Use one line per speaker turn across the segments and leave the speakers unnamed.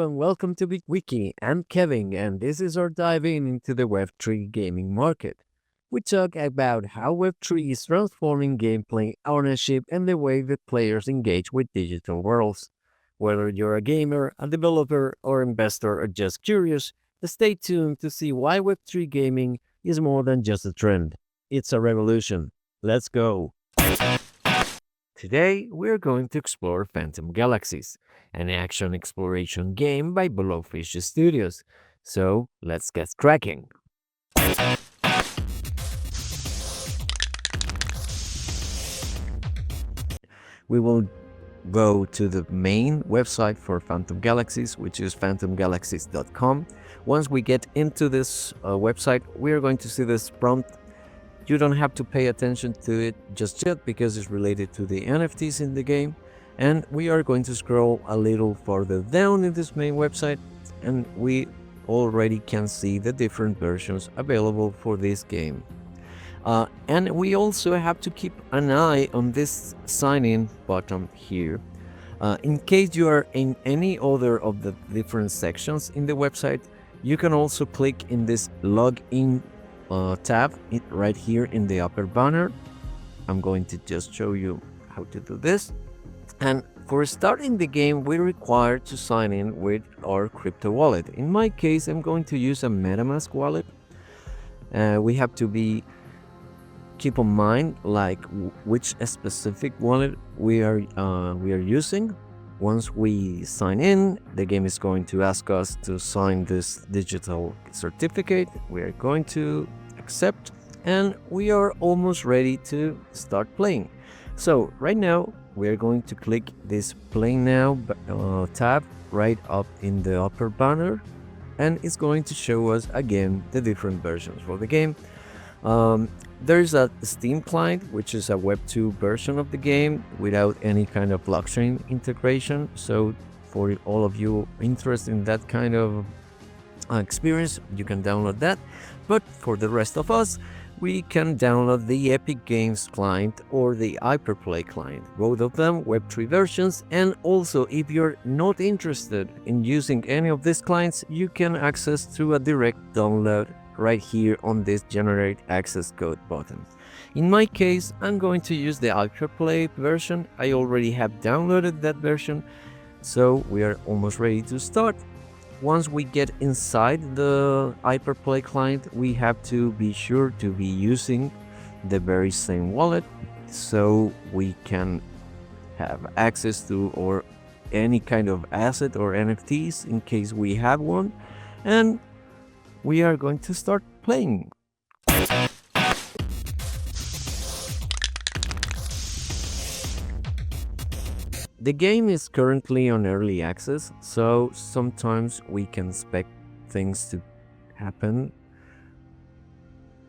and welcome to BIGwiki. I'm Kevin, and this is our dive into the Web3 gaming market. We talk about how Web3 is transforming gameplay, ownership, and the way that players engage with digital worlds. Whether you're a gamer, a developer, or investor, or just curious, stay tuned to see why Web3 gaming is more than just a trend. It's a revolution. Let's go! Today, we're going to explore Phantom Galaxies, an action exploration game by Blowfish Studios. So, let's get cracking. We will go to the main website for Phantom Galaxies, which is phantomgalaxies.com. Once we get into this website, we are going to see this prompt. You don't have to pay attention to it just yet because it's related to the NFTs in the game. And we are going to scroll a little further down in this main website, and we already can see the different versions available for this game. And we also have to keep an eye on this sign in button here. In case you are in any other of the different sections in the website, you can also click in this login tab right here in the upper banner. I'm going to just show you how to do this. And for starting the game, we're required to sign in with our crypto wallet. In my case, I'm going to use a MetaMask wallet. We have to keep in mind like which specific wallet we are using. Once we sign in, the game is going to ask us to sign this digital certificate. We are going to accept, and we are almost ready to start playing. So right now, we are going to click this Play Now tab right up in the upper banner, and it's going to show us again the different versions for the game. There's a Steam client, which is a Web 2 version of the game without any kind of blockchain integration. So for all of you interested in that kind of experience, you can download that. But for the rest of us, we can download the Epic Games client or the Hyperplay client, both of them Web 3 versions. And also, if you're not interested in using any of these clients, you can access through a direct download right here on this generate access code button. In my case, I'm going to use the Hyperplay version. I already have downloaded that version, so we are almost ready to start. Once we get inside the Hyperplay client, we have to be sure to be using the very same wallet so we can have access to or any kind of asset or NFTs in case we have one, and we are going to start playing. The game is currently on early access, so sometimes we can expect things to happen.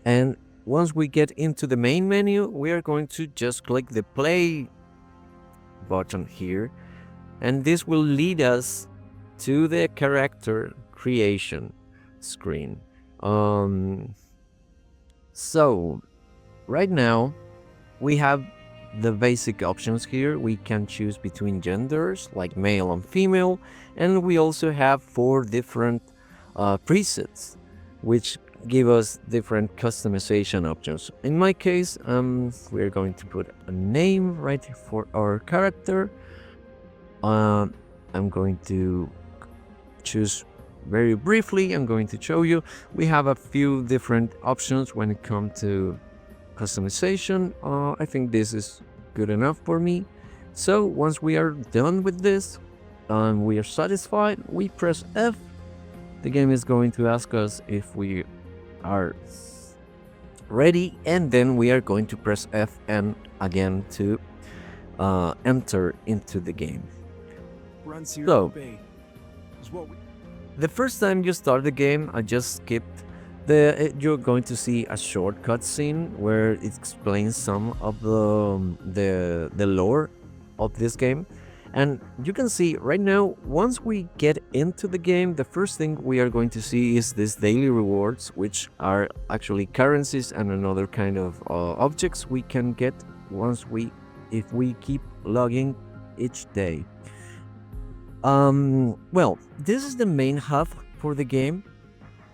And once we get into the main menu, we are going to just click the play button here, and this will lead us to the character creation screen. So right now we have the basic options here. We can choose between genders like male and female, and we also have 4 different presets which give us different customization options. In my case, we're going to put a name right for our character. I'm going to choose very briefly. I'm going to show you. We have a few different options when it comes to customization. I think this is good enough for me. So once we are done with this and we are satisfied, we press F. The game is going to ask us if we are ready, and then we are going to press F and again to enter into the game. So the first time you start the game, I just skipped you're going to see a shortcut scene where it explains some of the lore of this game. And you can see right now, once we get into the game, the first thing we are going to see is these daily rewards, which are actually currencies and another kind of objects we can get if we keep logging each day. Well, this is the main hub for the game.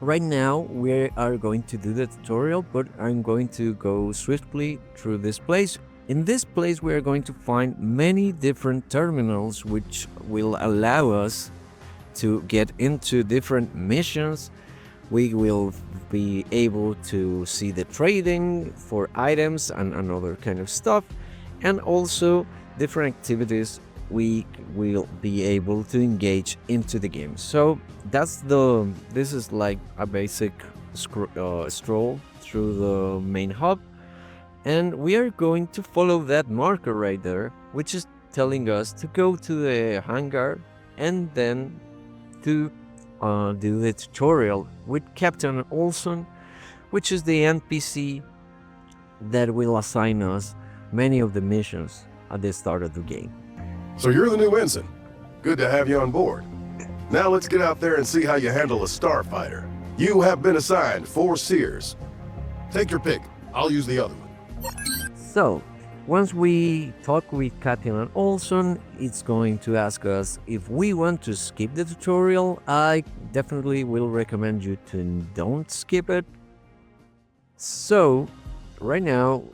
Right now, we are going to do the tutorial, but I'm going to go swiftly through this place. In this place, we are going to find many different terminals, which will allow us to get into different missions. We will be able to see the trading for items and other kind of stuff, and also different activities we will be able to engage into the game. So this is like a basic stroll through the main hub, and we are going to follow that marker right there, which is telling us to go to the hangar and then to do the tutorial with Captain Olson, which is the NPC that will assign us many of the missions at the start of the game.
So you're the new ensign. Good to have you on board. Now let's get out there and see how you handle a starfighter. You have been assigned 4 Seers. Take your pick. I'll use the other one.
So, once we talk with Captain Olson, it's going to ask us if we want to skip the tutorial. I definitely will recommend you to don't skip it. So, right now,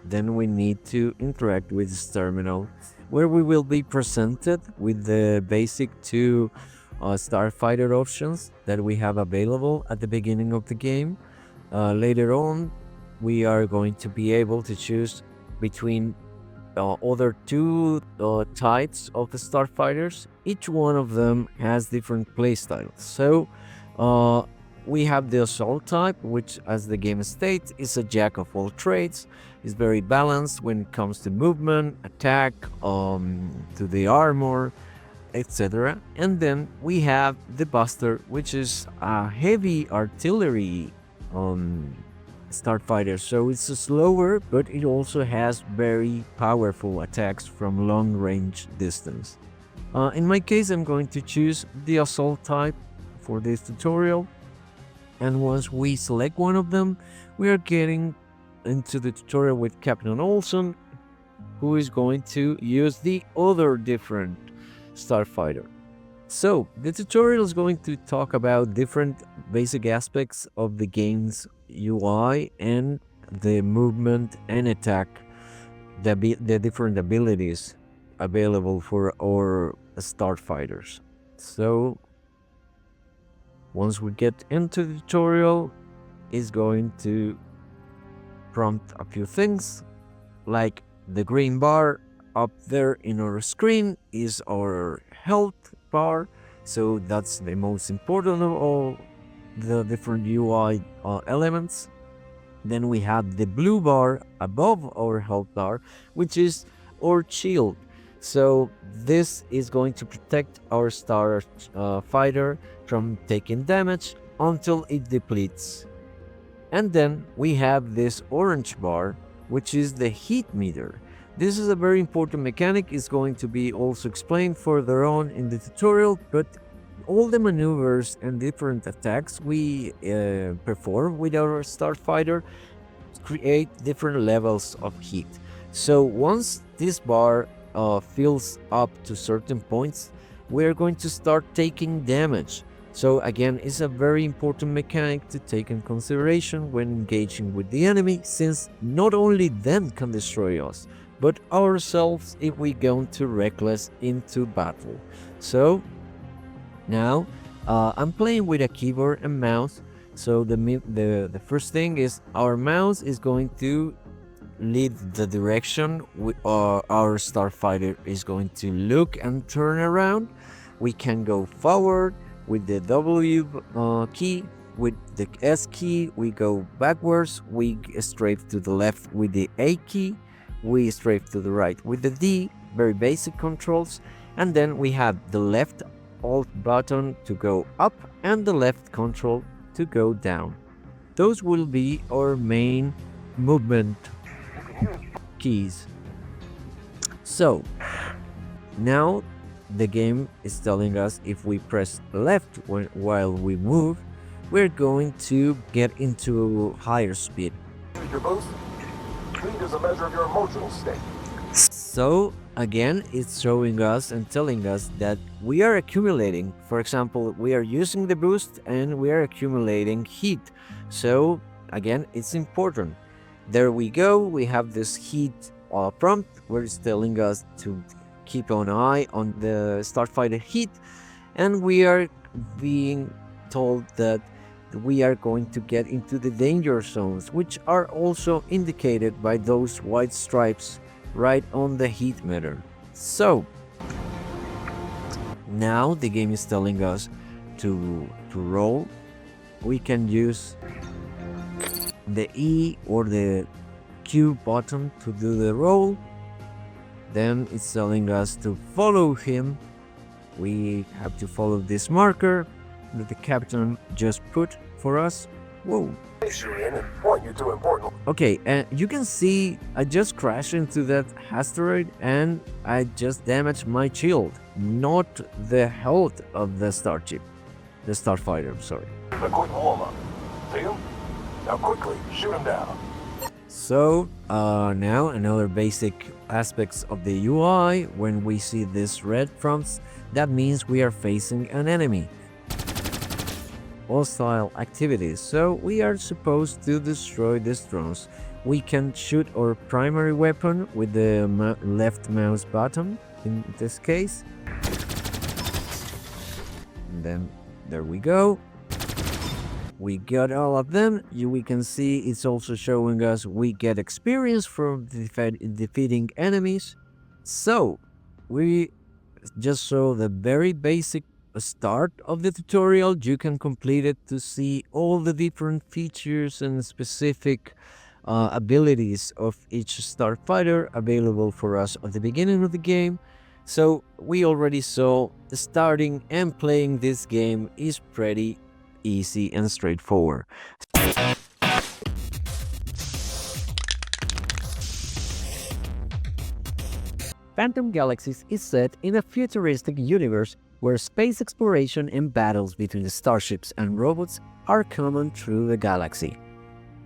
then we need to interact with this terminal, where we will be presented with the basic 2 starfighter options that we have available at the beginning of the game. Later on, we are going to be able to choose between other 2 types of the starfighters. Each one of them has different playstyles. So we have the assault type, which, as the game states, is a jack of all trades. It's very balanced when it comes to movement, attack, to the armor, etc. And then we have the Buster, which is a heavy artillery starfighter. So it's slower, but it also has very powerful attacks from long range distance. In my case, I'm going to choose the assault type for this tutorial. And once we select one of them, we are getting into the tutorial with Captain Olson, who is going to use the other different starfighter. So the tutorial is going to talk about different basic aspects of the game's UI and the movement and attack, the different abilities available for our starfighters. So once we get into the tutorial, it's going to prompt a few things, like the green bar up there in our screen is our health bar. So that's the most important of all the different UI elements. Then we have the blue bar above our health bar, which is our shield. So this is going to protect our fighter from taking damage until it depletes. And then we have this orange bar, which is the heat meter. This is a very important mechanic. It's going to be also explained further on in the tutorial, but all the maneuvers and different attacks we perform with our starfighter create different levels of heat. So once this bar fills up to certain points, we're going to start taking damage. So again, it's a very important mechanic to take in consideration when engaging with the enemy, since not only them can destroy us, but ourselves if we go too reckless into battle. So now I'm playing with a keyboard and mouse. So the first thing is our mouse is going to lead the direction our starfighter is going to look and turn around. We can go forward with the W key. With the S key we go backwards. We strafe to the left with the A key. We strafe to the right with the D. Very basic controls. And then we have the left Alt button to go up and the left control to go down. Those will be our main movement keys. So now the game is telling us if we press left while we move, we're going to get into higher speed.
Your boost. Speed is a measure of your emotional state.
So again, it's showing us and telling us that we are accumulating. For example, we are using the boost and we are accumulating heat. So again, it's important. There we go. We have this heat prompt where it's telling us to keep an eye on the starfighter heat, and we are being told that we are going to get into the danger zones, which are also indicated by those white stripes right on the heat meter. So now the game is telling us to roll. We can use the E or the Q button to do the roll. Then it's telling us to follow him. We have to follow this marker that the captain just put for us. Whoa. Okay, and you can see I just crashed into that asteroid and I just damaged my shield, not the health of the starship. The starfighter, I'm sorry.
A quick warm-up. See him? Now quickly, shoot him down.
So, now another basic aspects of the UI. When we see this red prompts, that means we are facing an enemy. Hostile activities. So we are supposed to destroy these drones. We can shoot our primary weapon with the left mouse button in this case. And then there we go. We got all of them. We can see it's also showing us we get experience from defeating enemies. So we just saw the very basic start of the tutorial. You can complete it to see all the different features and specific abilities of each starfighter available for us at the beginning of the game. So we already saw starting and playing this game is pretty easy and straightforward. Phantom Galaxies is set in a futuristic universe where space exploration and battles between the starships and robots are common through the galaxy.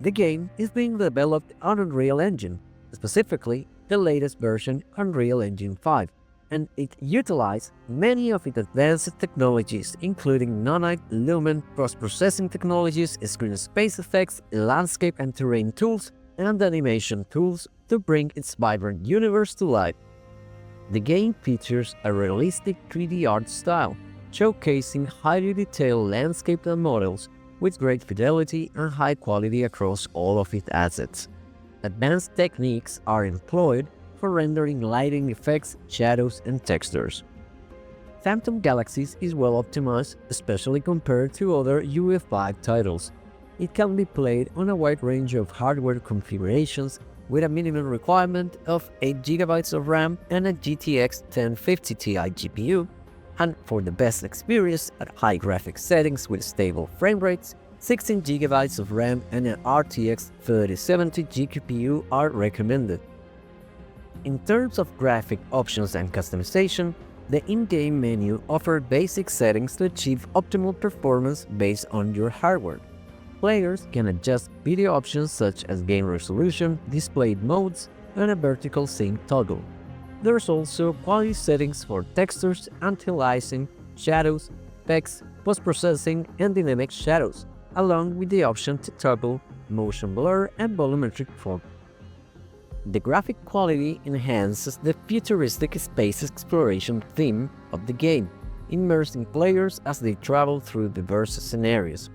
The game is being developed on Unreal Engine, specifically the latest version Unreal Engine 5, and it utilizes many of its advanced technologies, including nanite, lumen, post-processing technologies, screen space effects, landscape and terrain tools, and animation tools to bring its vibrant universe to life. The game features a realistic 3D art style, showcasing highly detailed landscape and models with great fidelity and high quality across all of its assets. Advanced techniques are employed for rendering lighting effects, shadows, and textures. Phantom Galaxies is well optimized, especially compared to other UE5 titles. It can be played on a wide range of hardware configurations with a minimum requirement of 8GB of RAM and a GTX 1050 Ti GPU, and for the best experience at high graphics settings with stable frame rates, 16GB of RAM and an RTX 3070 GPU are recommended. In terms of graphic options and customization, the in-game menu offers basic settings to achieve optimal performance based on your hardware. Players can adjust video options such as game resolution, display modes, and a vertical sync toggle. There's also quality settings for textures, anti-aliasing, shadows, effects, post-processing, and dynamic shadows, along with the option to toggle motion blur and volumetric fog. The graphic quality enhances the futuristic space exploration theme of the game, immersing players as they travel through diverse scenarios.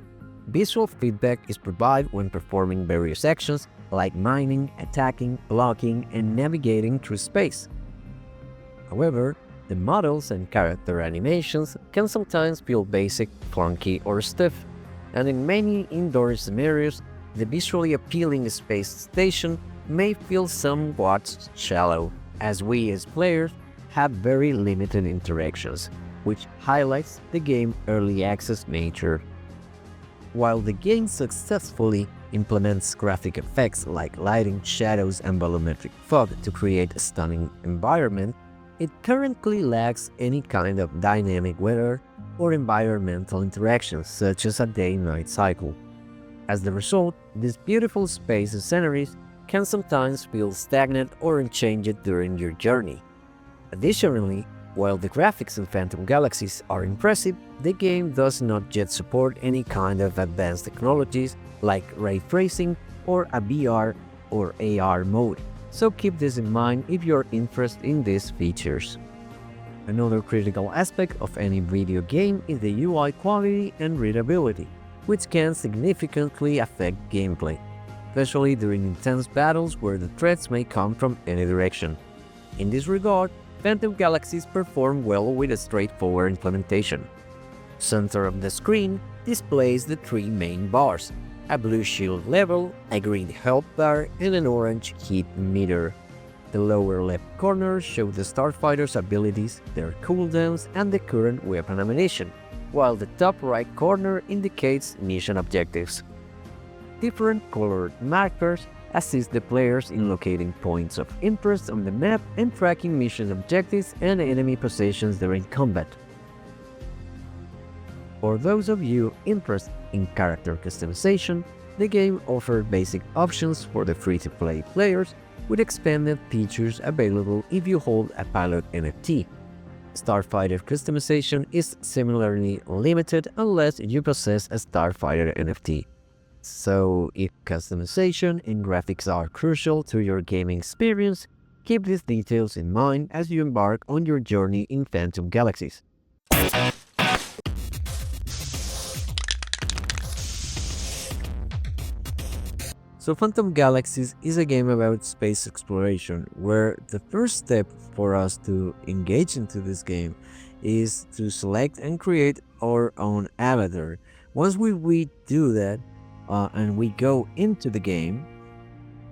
Visual feedback is provided when performing various actions like mining, attacking, blocking, and navigating through space. However, the models and character animations can sometimes feel basic, clunky, or stiff, and in many indoor scenarios, the visually appealing space station may feel somewhat shallow, as we as players have very limited interactions, which highlights the game's early access nature. While the game successfully implements graphic effects like lighting, shadows, and volumetric fog to create a stunning environment, it currently lacks any kind of dynamic weather or environmental interactions such as a day-night cycle. As the result, these beautiful space sceneries can sometimes feel stagnant or unchanged during your journey. Additionally, while the graphics in Phantom Galaxies are impressive, the game does not yet support any kind of advanced technologies like ray tracing or a VR or AR mode, so keep this in mind if you're interested in these features. Another critical aspect of any video game is the UI quality and readability, which can significantly affect gameplay, especially during intense battles where the threats may come from any direction. In this regard, Phantom Galaxies perform well with a straightforward implementation. Center of the screen displays the three main bars: a blue shield level, a green health bar, and an orange hit meter. The lower left corner shows the starfighter's abilities, their cooldowns, and the current weapon ammunition, while the top right corner indicates mission objectives. Different colored markers assist the players in locating points of interest on the map and tracking mission objectives and enemy positions during combat. For those of you interested in character customization, the game offers basic options for the free-to-play players, with expanded features available if you hold a pilot NFT. Starfighter customization is similarly limited unless you possess a Starfighter NFT. So, if customization and graphics are crucial to your gaming experience, keep these details in mind as you embark on your journey in Phantom Galaxies. So Phantom Galaxies is a game about space exploration, where the first step for us to engage into this game is to select and create our own avatar. Once we do that and we go into the game,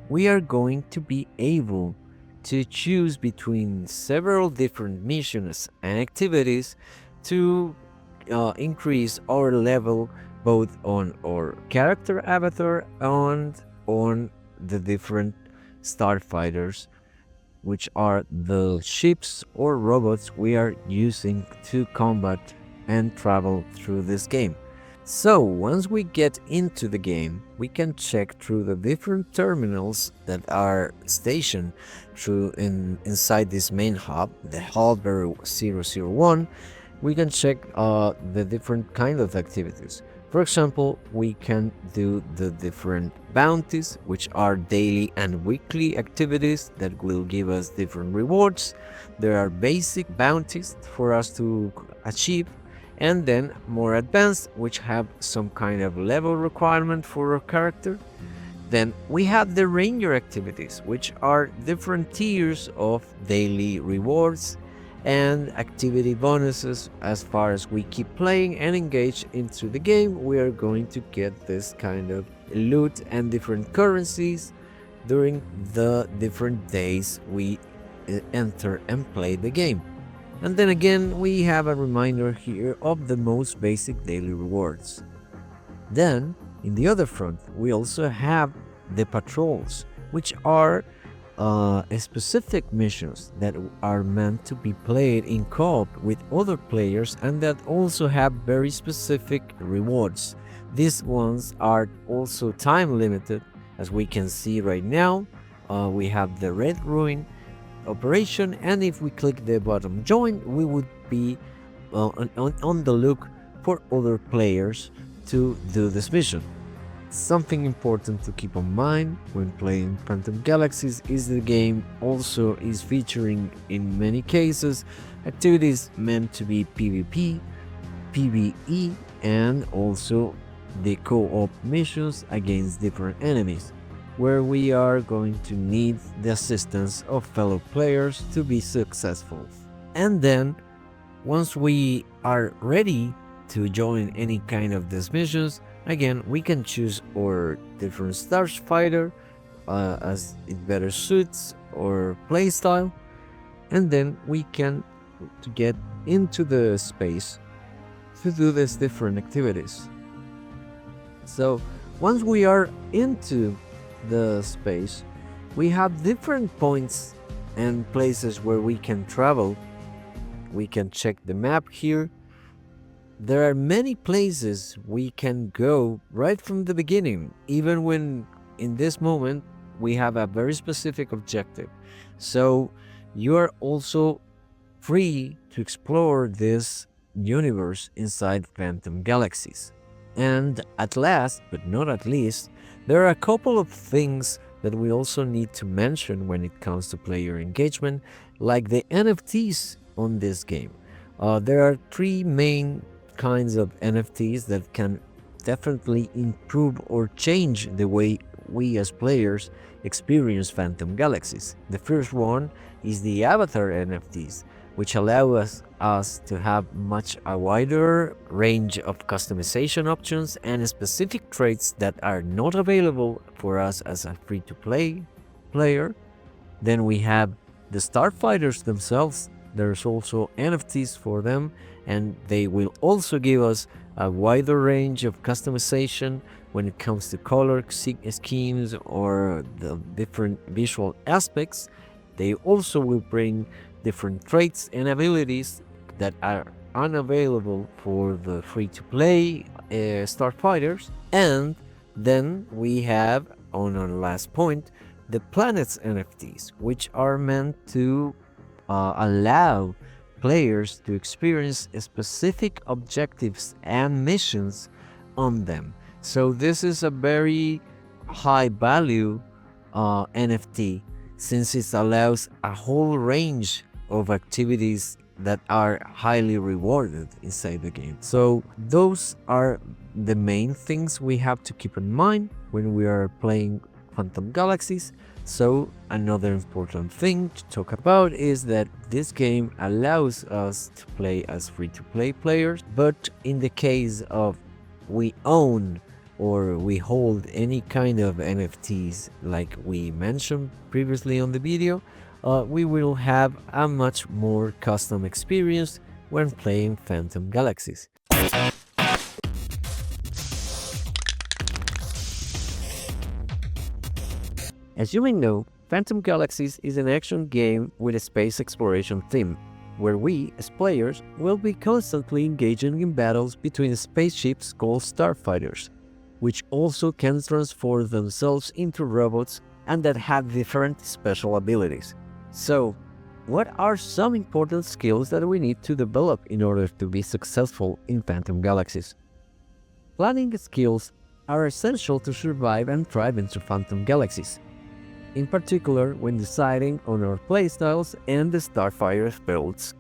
we are going to be able to choose between several different missions and activities to increase our level both on our character avatar and on the different starfighters, which are the ships or robots we are using to combat and travel through this game. So once we get into the game, we can check through the different terminals that are stationed inside this main hub, the Hardware 001. We can check the different kind of activities. For example, we can do the different bounties, which are daily and weekly activities that will give us different rewards. There are basic bounties for us to achieve, and then more advanced, which have some kind of level requirement for our character. Then we have the ranger activities, which are different tiers of daily rewards and activity bonuses. As far as we keep playing and engage into the game, we are going to get this kind of loot and different currencies during the different days we enter and play the game. And then again, we have a reminder here of the most basic daily rewards. Then, in the other front, we also have the patrols, which are specific missions that are meant to be played in co-op with other players and that also have very specific rewards. These ones are also time limited, as we can see right now. We have the Red Ruin operation, and if we click the button join, we would be on the look for other players to do this mission. Something important to keep in mind when playing Phantom Galaxies is the game also is featuring in many cases activities meant to be PvP, PvE, and also the co-op missions against different enemies, where we are going to need the assistance of fellow players to be successful. And then, once we are ready to join any kind of these missions, again, we can choose our different starfighter as it better suits our playstyle, and then we can get into the space to do these different activities. So once we are into the space, we have different points and places where we can travel. We can check the map here. There are many places we can go right from the beginning, even when in this moment we have a very specific objective. So you are also free to explore this universe inside Phantom Galaxies. And at last, but not at least, there are a couple of things that we also need to mention when it comes to player engagement, like the NFTs on this game. There are three main kinds of NFTs that can definitely improve or change the way we as players experience Phantom Galaxies. The first one is the avatar NFTs, which allow us to have a wider range of customization options and specific traits that are not available for us as a free-to-play player. Then we have the starfighters themselves. There's also NFTs for them, and they will also give us a wider range of customization when it comes to color schemes or the different visual aspects. They also will bring different traits and abilities that are unavailable for the free-to-play starfighters. And then we have, on our last point, the planets NFTs, which are meant to allow players to experience specific objectives and missions on them. So this is a very high value NFT, since it allows a whole range of activities that are highly rewarded inside the game. So those are the main things we have to keep in mind when we are playing Phantom Galaxies. So another important thing to talk about is that this game allows us to play as free-to-play players, but in the case of we own or we hold any kind of NFTs like we mentioned previously on the video, we will have a much more custom experience when playing Phantom Galaxies. As you may know, Phantom Galaxies is an action game with a space exploration theme, where we, as players, will be constantly engaging in battles between spaceships called starfighters, which also can transform themselves into robots and that have different special abilities. So, what are some important skills that we need to develop in order to be successful in Phantom Galaxies? Planning skills are essential to survive and thrive into Phantom Galaxies, in particular when deciding on our playstyles and the starfighter builds.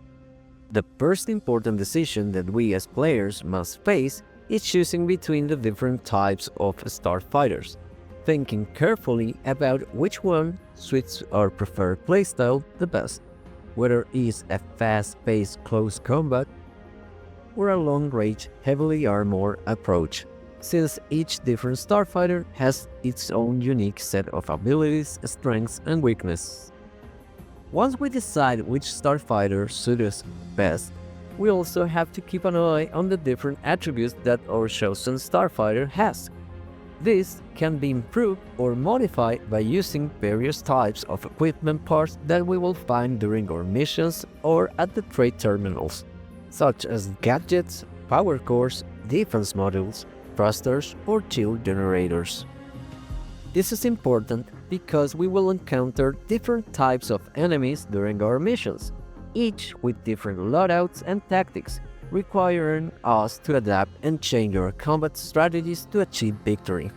The first important decision that we as players must face is choosing between the different types of starfighters, thinking carefully about which one suits our preferred playstyle the best, whether it is a fast-paced close combat or a long-range heavily armored approach, since each different starfighter has its own unique set of abilities, strengths, and weaknesses. Once we decide which starfighter suits us best, we also have to keep an eye on the different attributes that our chosen starfighter has. This can be improved or modified by using various types of equipment parts that we will find during our missions or at the trade terminals, such as gadgets, power cores, defense modules, thrusters, or shield generators. This is important because we will encounter different types of enemies during our missions, each with different loadouts and tactics, requiring us to adapt and change our combat strategies to achieve victory.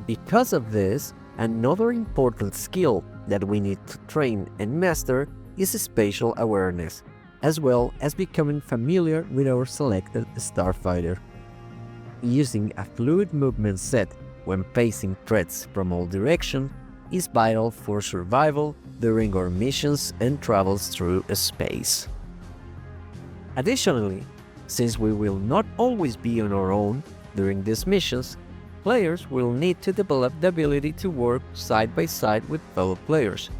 Because of this, another important skill that we need to train and master is spatial awareness, as well as becoming familiar with our selected starfighter. Using a fluid movement set when facing threats from all directions is vital for survival during our missions and travels through space. Additionally, since we will not always be on our own during these missions, players will need to develop the ability to work side by side with fellow players.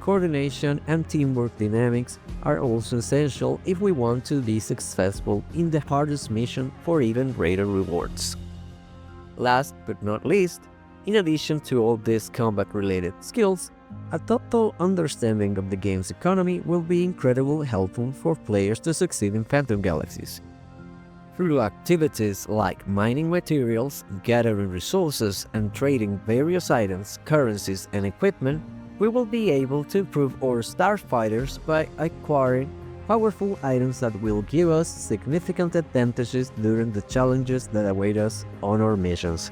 Coordination and teamwork dynamics are also essential if we want to be successful in the hardest mission for even greater rewards. Last but not least, in addition to all these combat-related skills, a total understanding of the game's economy will be incredibly helpful for players to succeed in Phantom Galaxies. Through activities like mining materials, gathering resources, and trading various items, currencies, and equipment, we will be able to improve our starfighters by acquiring powerful items that will give us significant advantages during the challenges that await us on our missions.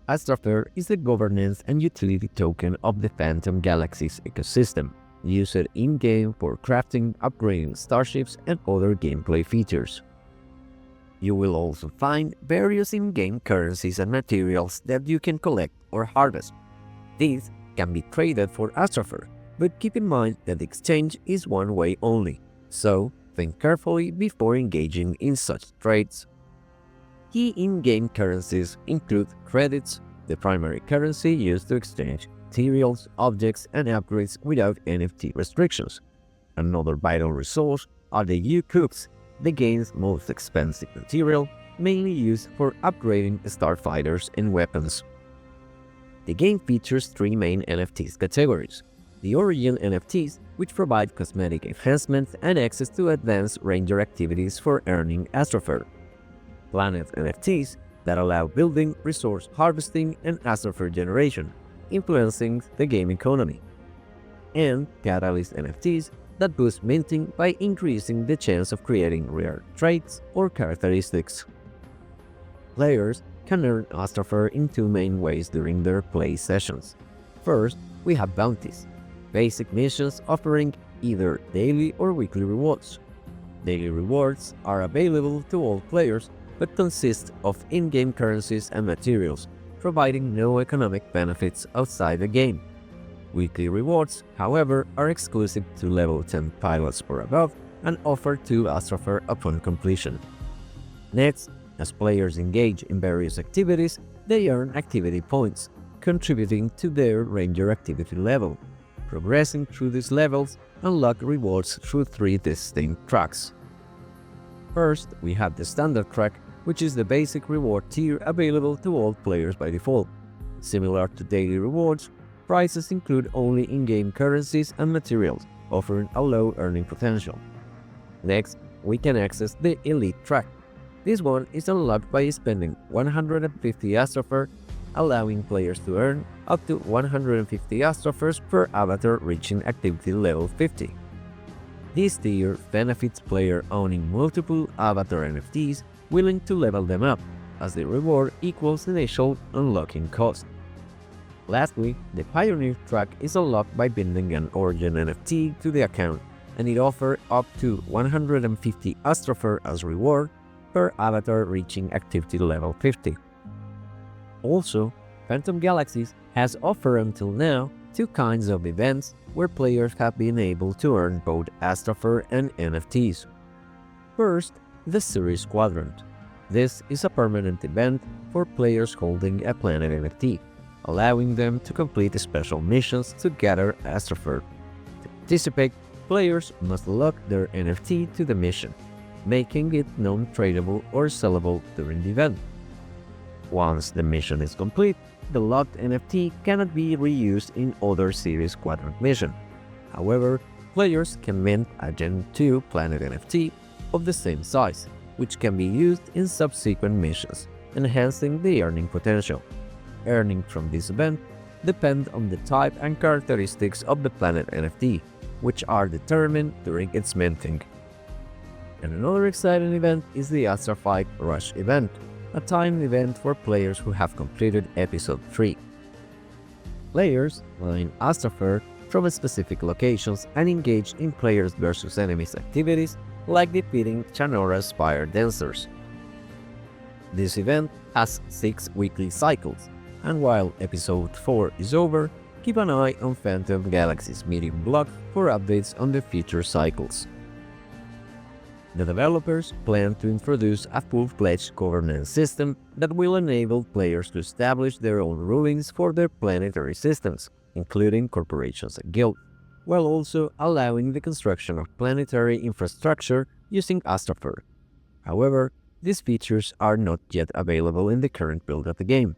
Astrosphere is the governance and utility token of the Phantom Galaxies ecosystem, used in-game for crafting, upgrading starships, and other gameplay features. You will also find various in-game currencies and materials that you can collect or harvest. These can be traded for Astrosphere, but keep in mind that the exchange is one way only, so think carefully before engaging in such trades. Key in-game currencies include credits, the primary currency used to exchange materials, objects, and upgrades without NFT restrictions. Another vital resource are the U-Cubes, the game's most expensive material, mainly used for upgrading starfighters and weapons. The game features three main NFTs categories: the Origin NFTs, which provide cosmetic enhancements and access to advanced ranger activities for earning Astrosphere; Planet NFTs, that allow building, resource harvesting, and Astrosphere generation, influencing the game economy; and Catalyst NFTs, that boost minting by increasing the chance of creating rare traits or characteristics. Players can earn Astrosphere in two main ways during their play sessions. First, we have bounties, basic missions offering either daily or weekly rewards. Daily rewards are available to all players but consist of in-game currencies and materials, providing no economic benefits outside the game. Weekly rewards, however, are exclusive to level 10 pilots or above and offer 2 Astrosphere upon completion. Next, as players engage in various activities, they earn activity points, contributing to their Ranger activity level. Progressing through these levels unlock rewards through 3 distinct tracks. First, we have the Standard track, which is the basic reward tier available to all players by default. Similar to daily rewards, prices include only in-game currencies and materials, offering a low earning potential. Next, we can access the Elite track. This one is unlocked by spending 150 Astrosphere, allowing players to earn up to 150 Astropheres per avatar reaching activity level 50. This tier benefits players owning multiple avatar NFTs willing to level them up, as the reward equals the initial unlocking cost. Lastly, the Pioneer track is unlocked by binding an Origin NFT to the account, and it offers up to 150 Astrosphere as reward per avatar reaching activity level 50. Also, Phantom Galaxies has offered until now 2 kinds of events where players have been able to earn both Astrosphere and NFTs. First, the Series Quadrant. This is a permanent event for players holding a planet NFT, allowing them to complete special missions to gather Astrosphere. To participate, players must lock their NFT to the mission, making it non-tradable or sellable during the event. Once the mission is complete, the locked NFT cannot be reused in other Series Quadrant missions. However, players can mint a Gen 2 Planet NFT of the same size, which can be used in subsequent missions, enhancing the earning potential. Earnings from this event depend on the type and characteristics of the planet NFT, which are determined during its minting. And another exciting event is the Astrofight Rush event, a timed event for players who have completed Episode 3. Players mine Astrosphere from specific locations and engage in players versus enemies activities like defeating Chanora's Spire Dancers. This event has 6 weekly cycles, and while Episode 4 is over, keep an eye on Phantom Galaxies Medium blog for updates on the future cycles. The developers plan to introduce a full-fledged governance system that will enable players to establish their own rulings for their planetary systems, including corporations and guilds, while also allowing the construction of planetary infrastructure using Astrosphere. However, these features are not yet available in the current build of the game.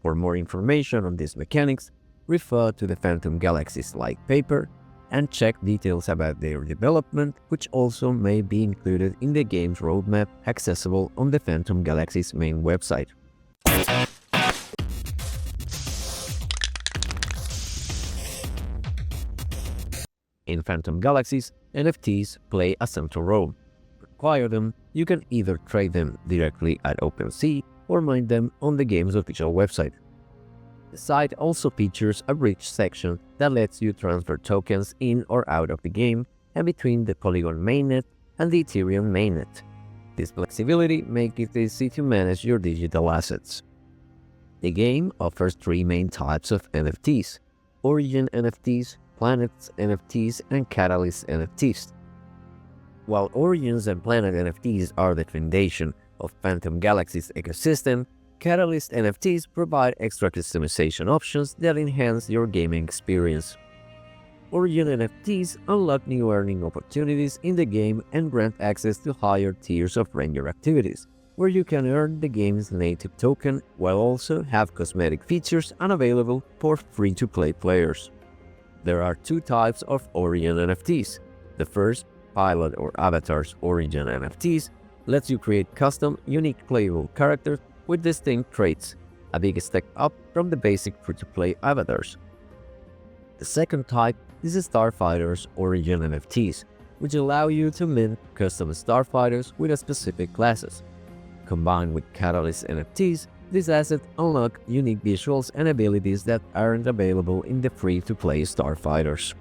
For more information on these mechanics, refer to the Phantom Galaxies like paper, and check details about their development, which also may be included in the game's roadmap accessible on the Phantom Galaxies main website. In Phantom Galaxies, NFTs play a central role. To acquire them, you can either trade them directly at OpenSea or mine them on the game's official website. The site also features a bridge section that lets you transfer tokens in or out of the game and between the Polygon mainnet and the Ethereum mainnet. This flexibility makes it easy to manage your digital assets. The game offers three main types of NFTs: Origin NFTs, Planets NFTs, and Catalyst NFTs. While Origins and Planet NFTs are the foundation of Phantom Galaxy's ecosystem, Catalyst NFTs provide extra customization options that enhance your gaming experience. Origin NFTs unlock new earning opportunities in the game and grant access to higher tiers of Ranger activities, where you can earn the game's native token while also have cosmetic features unavailable for free-to-play players. There are two types of Origin NFTs. The first, Pilot or Avatar's Origin NFTs, lets you create custom, unique playable characters with distinct traits, a big step up from the basic free-to-play avatars. The second type is the Starfighter's Origin NFTs, which allow you to mint custom starfighters with specific classes. Combined with Catalyst NFTs, these assets unlock unique visuals and abilities that aren't available in the free-to-play starfighters.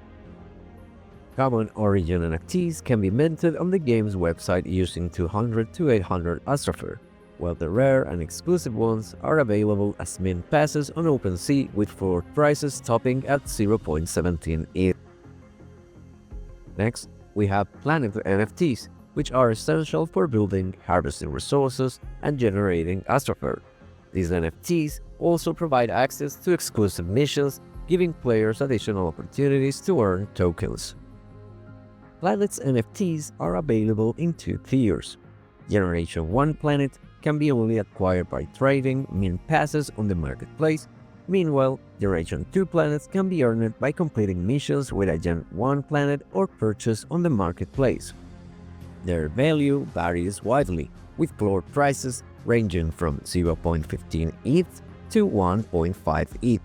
Common Origin NFTs can be minted on the game's website using 200 to 800 Astropher, while the rare and exclusive ones are available as mint passes on OpenSea with floor prices topping at 0.17 ETH. Next, we have Planet NFTs, which are essential for building, harvesting resources, and generating Astropher. These NFTs also provide access to exclusive missions, giving players additional opportunities to earn tokens. Planet's NFTs are available in two tiers. Generation 1 Planet can be only acquired by trading mint passes on the marketplace. Meanwhile, Generation 2 planets can be earned by completing missions with a Gen 1 planet or purchased on the marketplace. Their value varies widely, with floor prices ranging from 0.15 ETH to 1.5 ETH.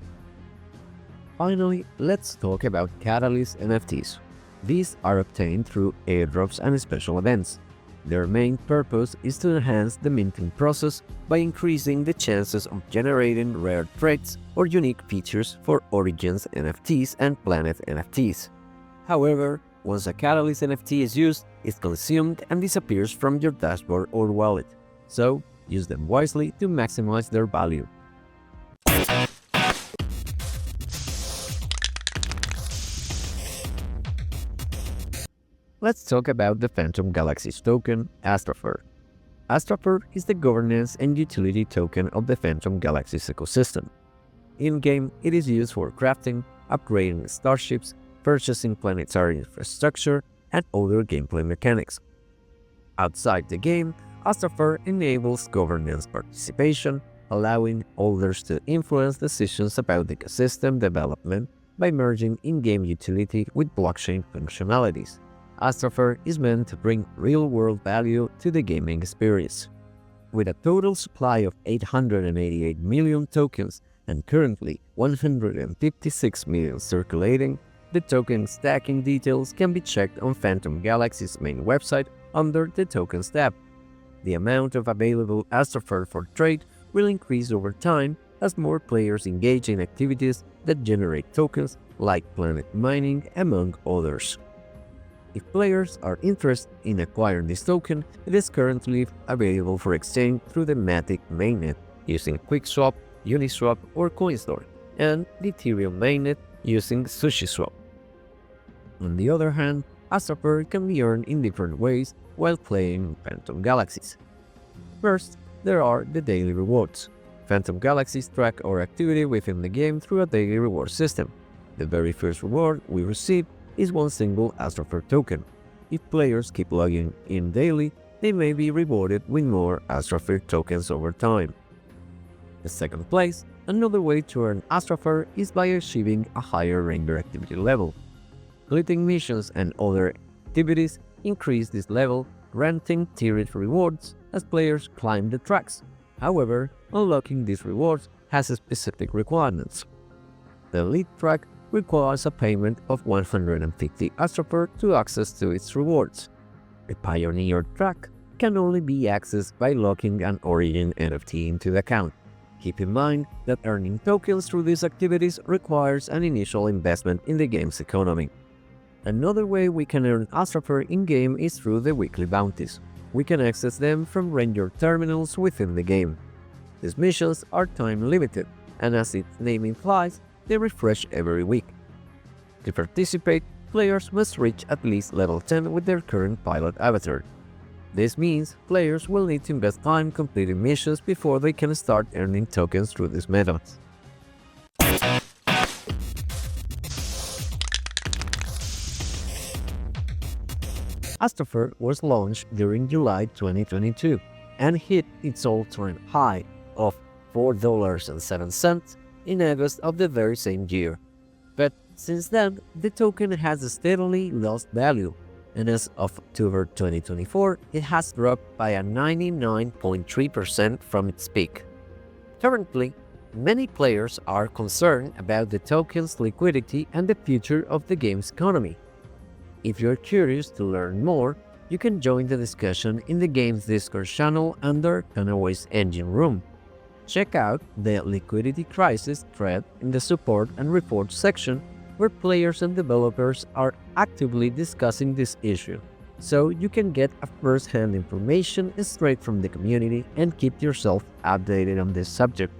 Finally, let's talk about Catalyst NFTs. These are obtained through airdrops and special events. Their main purpose is to enhance the minting process by increasing the chances of generating rare traits or unique features for Origins NFTs and Planet NFTs. However, once a Catalyst NFT is used, it consumed and disappears from your dashboard or wallet, so use them wisely to maximize their value. Let's talk about the Phantom Galaxies token, Astropher. Astropher is the governance and utility token of the Phantom Galaxies ecosystem. In-game, it is used for crafting, upgrading starships, purchasing planetary infrastructure, and other gameplay mechanics. Outside the game, Astropher enables governance participation, allowing holders to influence decisions about the ecosystem development by merging in-game utility with blockchain functionalities. Astropher is meant to bring real-world value to the gaming experience. With a total supply of 888 million tokens and currently 156 million circulating, the token stacking details can be checked on Phantom Galaxy's main website under the Tokens tab. The amount of available Astropher for trade will increase over time as more players engage in activities that generate tokens like planet mining, among others. If players are interested in acquiring this token, it is currently available for exchange through the Matic mainnet using QuickSwap, Uniswap, or Coinstore, and the Ethereum mainnet using SushiSwap. On the other hand, Astropher can be earned in different ways while playing Phantom Galaxies. First, there are the daily rewards. Phantom Galaxies track our activity within the game through a daily reward system. The very first reward we receive is one single Astropher token. If players keep logging in daily, they may be rewarded with more Astropher tokens over time. In second place, another way to earn Astropher is by achieving a higher Ranger activity level. Completing missions and other activities increase this level, granting tiered rewards as players climb the tracks. However, unlocking these rewards has specific requirements. The Elite track requires a payment of 150 Astropher to access to its rewards. The Pioneer track can only be accessed by locking an Origin NFT into the account. Keep in mind that earning tokens through these activities requires an initial investment in the game's economy. Another way we can earn Astropher in-game is through the weekly bounties. We can access them from Ranger terminals within the game. These missions are time-limited, and as its name implies, they refresh every week. To participate, players must reach at least level 10 with their current pilot avatar. This means players will need to invest time completing missions before they can start earning tokens through these methods. Astropher was launched during July 2022 and hit its all-time high of $4.07 in August of the very same year. But since then, the token has steadily lost value, and as of October 2024, it has dropped by a 99.3% from its peak. Currently, many players are concerned about the token's liquidity and the future of the game's economy. If you're curious to learn more, you can join the discussion in the game's Discord channel under Canaway's Engine Room. Check out the Liquidity Crisis thread in the Support and Report section, where players and developers are actively discussing this issue, so you can get a first-hand information straight from the community and keep yourself updated on this subject.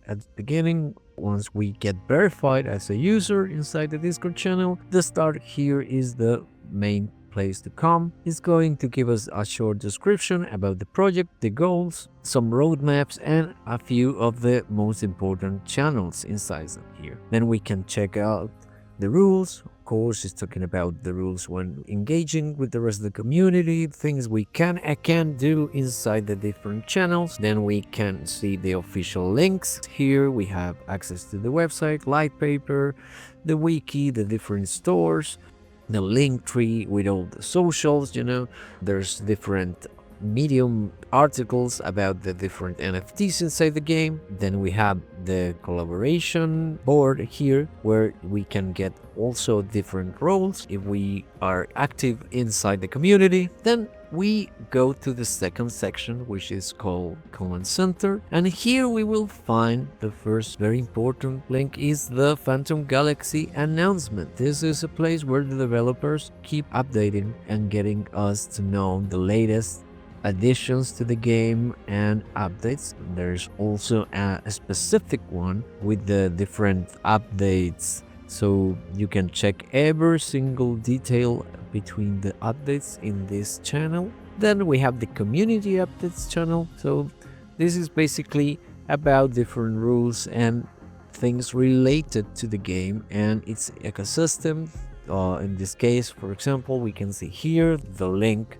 At the beginning, once we get verified as a user inside the Discord channel, the start here is the main place to come. It's going to give us a short description about the project, the goals, some roadmaps, and a few of the most important channels inside here. Then we can check out the rules. Of course, it's talking about the rules when engaging with the rest of the community, things we can and can't do inside the different channels. Then we can see the official links. Here we have access to the website, light paper, the wiki, the different stores, the link tree with all the socials, there's different Medium articles about the different NFTs inside the game. Then we have the collaboration board here, where we can get also different roles if we are active inside the community. Then we go to the second section, which is called Command Center, and here we will find the first very important link is the Phantom Galaxy announcement. This is a place where the developers keep updating and getting us to know the latest additions to the game and updates. There's also a specific one with the different updates, so you can check every single detail between the updates in this channel. Then we have the community updates channel, so this is basically about different rules and things related to the game and its ecosystem. In this case, for example, we can see here the link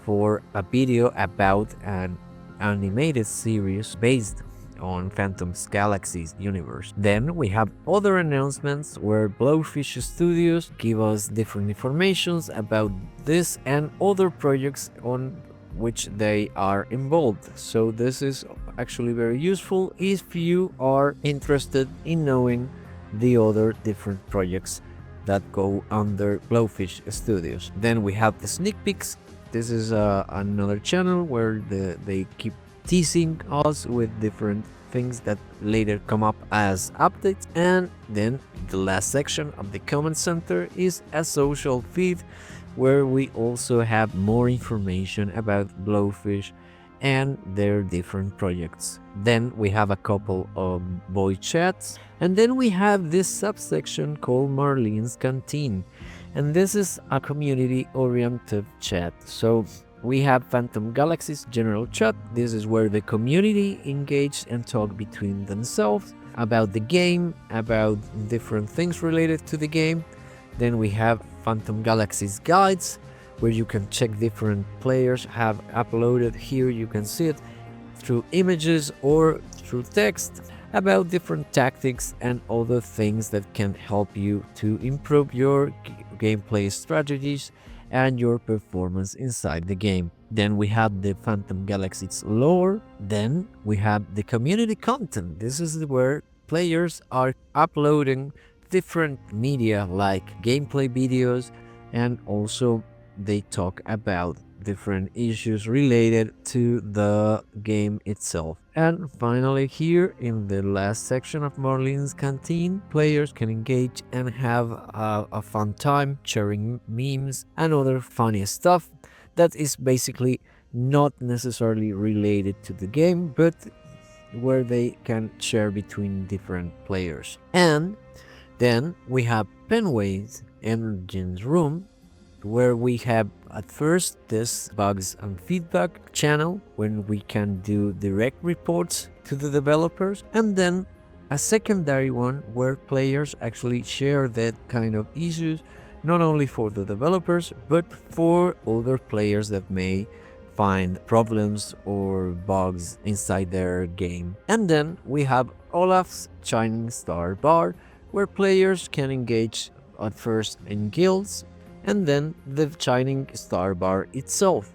for a video about an animated series based on Phantom Galaxies universe. Then we have other announcements where Blowfish Studios give us different informations about this and other projects on which they are involved. So this is actually very useful if you are interested in knowing the other different projects that go under Blowfish Studios. Then we have the sneak peeks. This is another channel where they keep teasing us with different things that later come up as updates. And then the last section of the comment center is a social feed where we also have more information about Blowfish and their different projects. Then we have a couple of voice chats, and then we have this subsection called Marlene's Canteen, and this is a community-oriented chat. So we have Phantom Galaxies general chat. This is where the community engage and talk between themselves about the game, about different things related to the game. Then we have Phantom Galaxies guides, where you can check different players have uploaded. Here you can see it through images or through text about different tactics and other things that can help you to improve your gameplay strategies and your performance inside the game. Then we have the Phantom Galaxies lore. Then we have the community content. This is where players are uploading different media like gameplay videos, and also they talk about different issues related to the game itself. And finally, here in the last section of Marlene's Canteen, players can engage and have a fun time sharing memes and other funny stuff that is basically not necessarily related to the game, but where they can share between different players. And then we have Penway's Engine's Room, where we have at first this bugs and feedback channel when we can do direct reports to the developers, and then a secondary one where players actually share that kind of issues, not only for the developers but for other players that may find problems or bugs inside their game. And then we have Olaf's Shining Star Bar, where players can engage at first in guilds, and then the Shining Star Bar itself,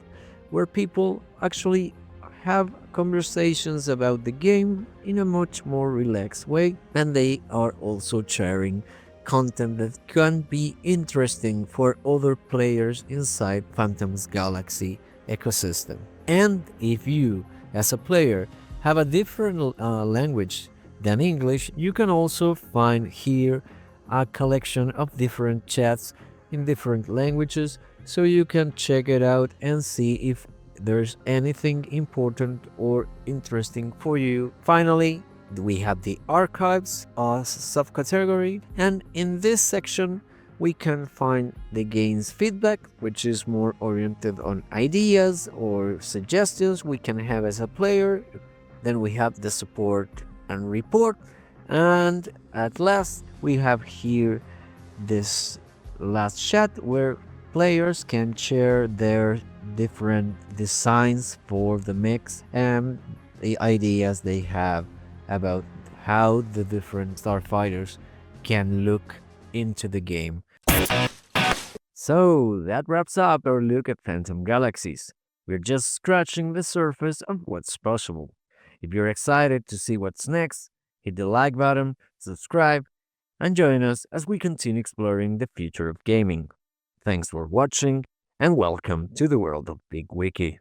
where people actually have conversations about the game in a much more relaxed way, and they are also sharing content that can be interesting for other players inside Phantom's Galaxy ecosystem. And if you, as a player, have a different language than English, you can also find here a collection of different chats in different languages, so you can check it out and see if there's anything important or interesting for you. Finally, we have the archives as subcategory, and in this section we can find the game's feedback, which is more oriented on ideas or suggestions we can have as a player. Then we have the support and report, and at last we have here this last chat where players can share their different designs for the mechs and the ideas they have about how the different starfighters can look into the game. So that wraps up our look at Phantom Galaxies. We're just scratching the surface of what's possible. If you're excited to see what's next, hit the like button, subscribe, and join us as we continue exploring the future of gaming. Thanks for watching, and welcome to the world of BIGwiki.